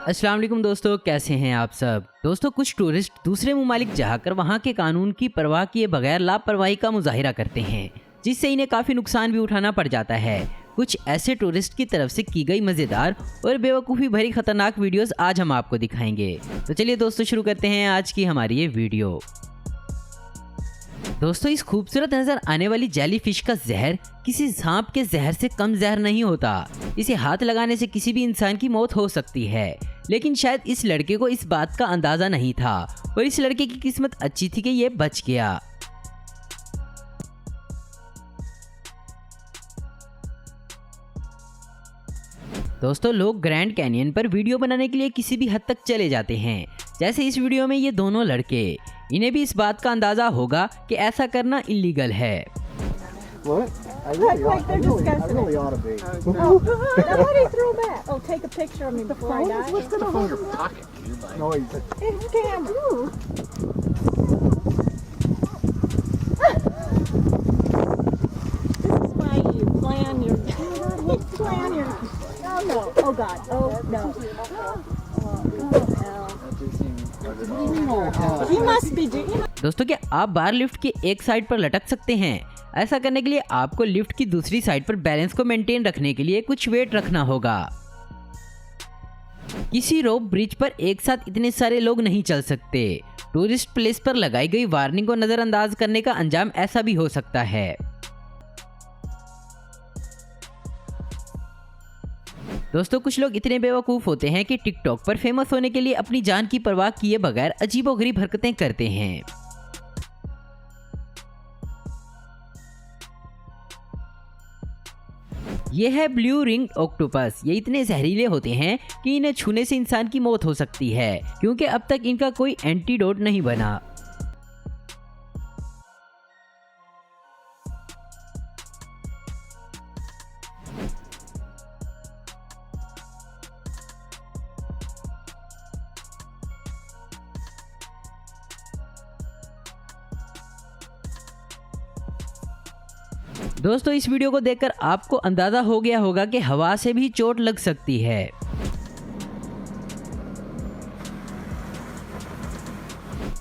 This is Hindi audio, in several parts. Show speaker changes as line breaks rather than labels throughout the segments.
अस्सलाम वालेकुम दोस्तों, कैसे हैं आप सब। दोस्तों, कुछ टूरिस्ट दूसरे ममालिक जाकर वहां के कानून की परवाह किए बगैर लापरवाही का मुजाहिरा करते हैं, जिससे इन्हें काफ़ी नुकसान भी उठाना पड़ जाता है। कुछ ऐसे टूरिस्ट की तरफ से की गई मज़ेदार और बेवकूफ़ी भरी खतरनाक वीडियोस आज हम आपको दिखाएंगे। तो चलिए दोस्तों, शुरू करते हैं आज की हमारी ये वीडियो। दोस्तों, इस खूबसूरत नजर आने वाली जेली फिश का जहर किसी सांप के जहर से कम जहर नहीं होता। इसे हाथ लगाने से किसी भी इंसान की मौत हो सकती है, लेकिन शायद इस लड़के को इस बात का अंदाजा नहीं था और इस लड़के की किस्मत अच्छी थी कि ये बच गया। दोस्तों, लोग ग्रैंड कैनियन पर वीडियो बनाने के लिए किसी भी हद तक चले जाते हैं, जैसे इस वीडियो में ये दोनों लड़के। इन्हें भी इस बात का अंदाजा होगा कि ऐसा करना इल्लीगल है।
What? I really ought to be.
Nobody threw back. Oh, take a picture of me before I die.
What's going on in your pocket? No, he's
It's camera. This is why you plan your. Plan your. Oh no. Oh God. Oh no. Oh hell. He must be doing.
दोस्तों, क्या आप बार लिफ्ट की एक साइड पर लटक सकते हैं? ऐसा करने के लिए आपको लिफ्ट की दूसरी साइड पर बैलेंस को मेंटेन रखने के लिए कुछ वेट रखना होगा। किसी रोप ब्रिज पर एक साथ इतने सारे लोग नहीं चल सकते। टूरिस्ट प्लेस पर लगाई गई वार्निंग को नजरअंदाज करने का अंजाम ऐसा भी हो सकता है। दोस्तों, कुछ लोग इतने बेवकूफ़ होते हैं कि टिकटॉक पर फेमस होने के लिए अपनी जान की परवाह किए बगैर अजीबोगरीब हरकतें करते हैं। ये है ब्लू रिंग ऑक्टोपस। ये इतने जहरीले होते हैं कि इन्हें छूने से इंसान की मौत हो सकती है, क्योंकि अब तक इनका कोई एंटीडोट नहीं बना। दोस्तों, इस वीडियो को देखकर आपको अंदाजा हो गया होगा कि हवा से भी चोट लग सकती है।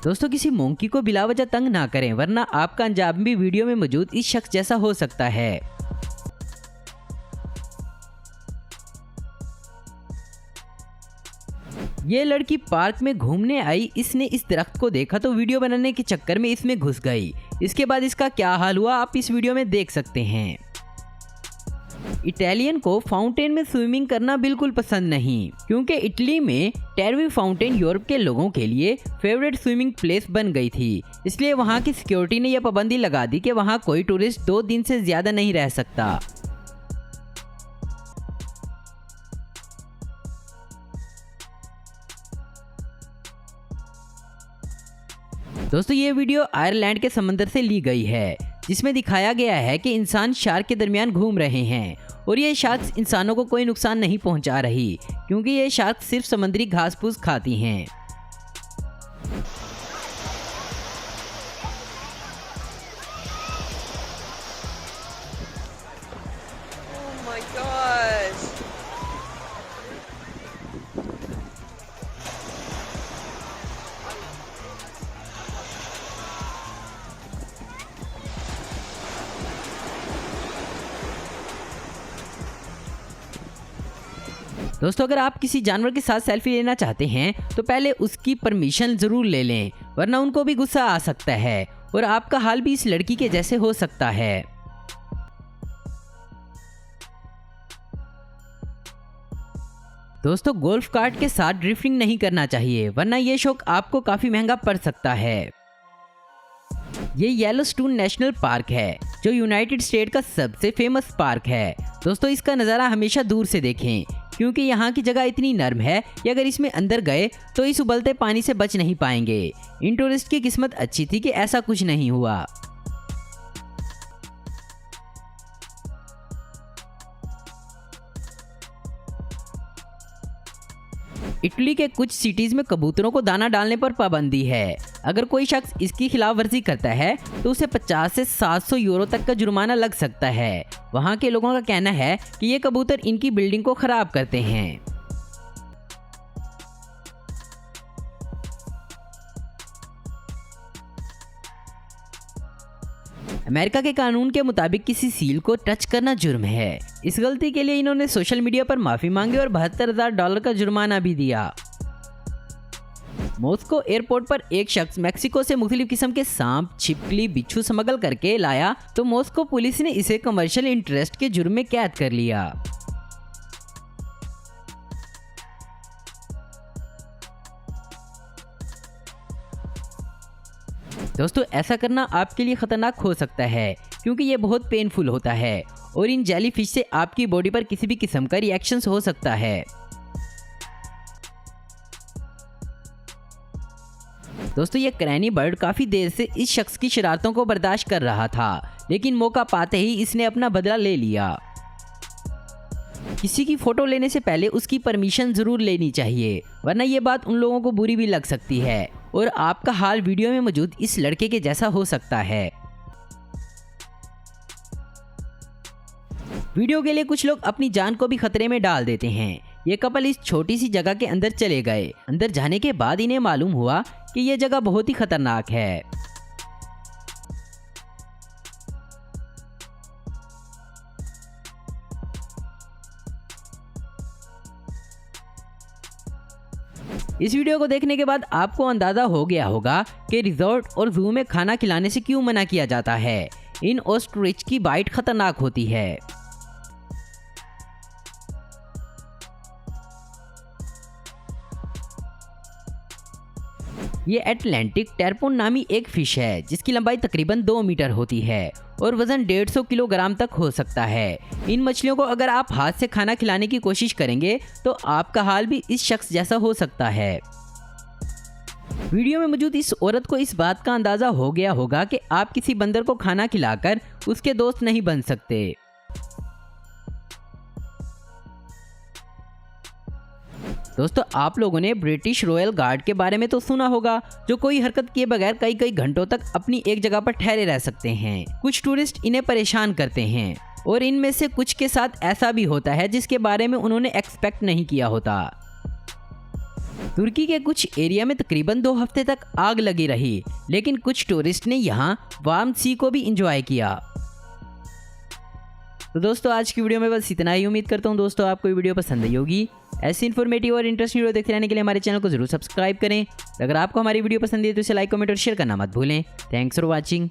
दोस्तों, किसी मोंकी को बिलावजह तंग ना करें, वरना आपका अंजाम भी वीडियो में मौजूद इस शख्स जैसा हो सकता है। ये लड़की पार्क में घूमने आई। इसने इस दरख्त को देखा तो वीडियो बनाने के चक्कर में इसमें घुस गई। इसके बाद इसका क्या हाल हुआ आप इस वीडियो में देख सकते हैं। इटालियन को फाउंटेन में स्विमिंग करना बिल्कुल पसंद नहीं, क्योंकि इटली में टेरवी फाउंटेन यूरोप के लोगों के लिए फेवरेट स्विमिंग प्लेस बन गई थी। इसलिए वहां की सिक्योरिटी ने यह पाबंदी लगा दी कि वहां कोई टूरिस्ट 2 दिन से ज्यादा नहीं रह सकता। दोस्तों, ये वीडियो आयरलैंड के समंदर से ली गई है, जिसमें दिखाया गया है कि इंसान शार्क के दरमियान घूम रहे हैं और ये शार्क इंसानों को कोई नुकसान नहीं पहुंचा रही, क्योंकि ये शार्क सिर्फ समुद्री घास फूस खाती हैं।
Oh my gosh.
दोस्तों, अगर आप किसी जानवर के साथ सेल्फी लेना चाहते हैं तो पहले उसकी परमिशन जरूर ले लें, वरना उनको भी गुस्सा आ सकता है और आपका हाल भी इस लड़की के जैसे हो सकता है। दोस्तों, गोल्फ कार्ट के साथ ड्रिफ्टिंग नहीं करना चाहिए, वरना यह शौक आपको काफी महंगा पड़ सकता है। ये येलोस्टोन नेशनल पार्क है, जो यूनाइटेड स्टेट का सबसे फेमस पार्क है। दोस्तों, इसका नज़ारा हमेशा दूर से देखें, क्योंकि यहाँ की जगह इतनी नर्म है कि अगर इसमें अंदर गए तो इस उबलते पानी से बच नहीं पाएंगे। इन टूरिस्ट की किस्मत अच्छी थी कि ऐसा कुछ नहीं हुआ। इटली के कुछ सिटीज में कबूतरों को दाना डालने पर पाबंदी है। अगर कोई शख्स इसकी खिलाफ वर्जी करता है तो उसे 50 से 700 यूरो तक का जुर्माना लग सकता है। वहाँ के लोगों का कहना है कि ये कबूतर इनकी बिल्डिंग को खराब करते हैं। अमेरिका के कानून के मुताबिक किसी सील को टच करना जुर्म है। इस गलती के लिए इन्होंने सोशल मीडिया पर माफी मांगी और $72,000 का जुर्माना भी दिया। मॉस्को एयरपोर्ट पर एक शख्स मेक्सिको से मुख्तलिफ किस्म के सांप, छिपकली, बिच्छू स्मगल करके लाया तो मॉस्को पुलिस ने इसे कमर्शियल इंटरेस्ट के जुर्म में कैद कर लिया। दोस्तों, ऐसा करना आपके लिए खतरनाक हो सकता है क्योंकि ये बहुत पेनफुल होता है और इन जेलीफिश से आपकी बॉडी पर किसी भी किस्म का रिएक्शंस हो सकता है। दोस्तों, ये क्रैनी बर्ड काफी देर से इस शख्स की शरारतों को बर्दाश्त कर रहा था, लेकिन मौका पाते ही इसने अपना बदला ले लिया। किसी की फोटो लेने से पहले उसकी परमिशन जरूर लेनी चाहिए, वरना ये बात उन लोगों को बुरी भी लग सकती है और आपका हाल वीडियो में मौजूद इस लड़के के जैसा हो सकता है। वीडियो के लिए कुछ लोग अपनी जान को भी खतरे में डाल देते हैं। ये कपल इस छोटी सी जगह के अंदर चले गए। अंदर जाने के बाद इन्हें मालूम हुआ कि यह जगह बहुत ही खतरनाक है। इस वीडियो को देखने के बाद आपको अंदाजा हो गया होगा कि रिजॉर्ट और जू में खाना खिलाने से क्यों मना किया जाता है। इन ऑस्ट्रिच की बाइट खतरनाक होती है। ये अटलांटिक टैरपोन नामी एक फिश है जिसकी लंबाई तकरीबन 2 मीटर होती है और वजन 150 किलोग्राम तक हो सकता है। इन मछलियों को अगर आप हाथ से खाना खिलाने की कोशिश करेंगे तो आपका हाल भी इस शख्स जैसा हो सकता है। वीडियो में मौजूद इस औरत को इस बात का अंदाजा हो गया होगा कि आप किसी बंदर को खाना खिलाकर उसके दोस्त नहीं बन सकते। दोस्तों, आप लोगों ने ब्रिटिश रॉयल गार्ड के बारे में तो सुना होगा, जो कोई हरकत किए बगैर कई कई घंटों तक अपनी एक जगह पर ठहरे रह सकते हैं। कुछ टूरिस्ट इन्हें परेशान करते हैं और इनमें से कुछ के साथ ऐसा भी होता है जिसके बारे में उन्होंने एक्सपेक्ट नहीं किया होता। तुर्की के कुछ एरिया में तकरीबन 2 हफ्ते तक आग लगी रही, लेकिन कुछ टूरिस्ट ने यहाँ वार्म सी को भी इंजॉय किया। तो दोस्तों, आज की वीडियो में बस इतना ही। उम्मीद करता हूँ दोस्तों आपको ये वीडियो पसंद आई होगी। ऐसी इन्फॉर्मेटिव और इंटरेस्टिंग वीडियो देखते रहने के लिए हमारे चैनल को जरूर सब्सक्राइब करें। अगर आपको हमारी वीडियो पसंद है तो इसे लाइक, कमेंट और शेयर करना मत भूलें। Thanks for watching.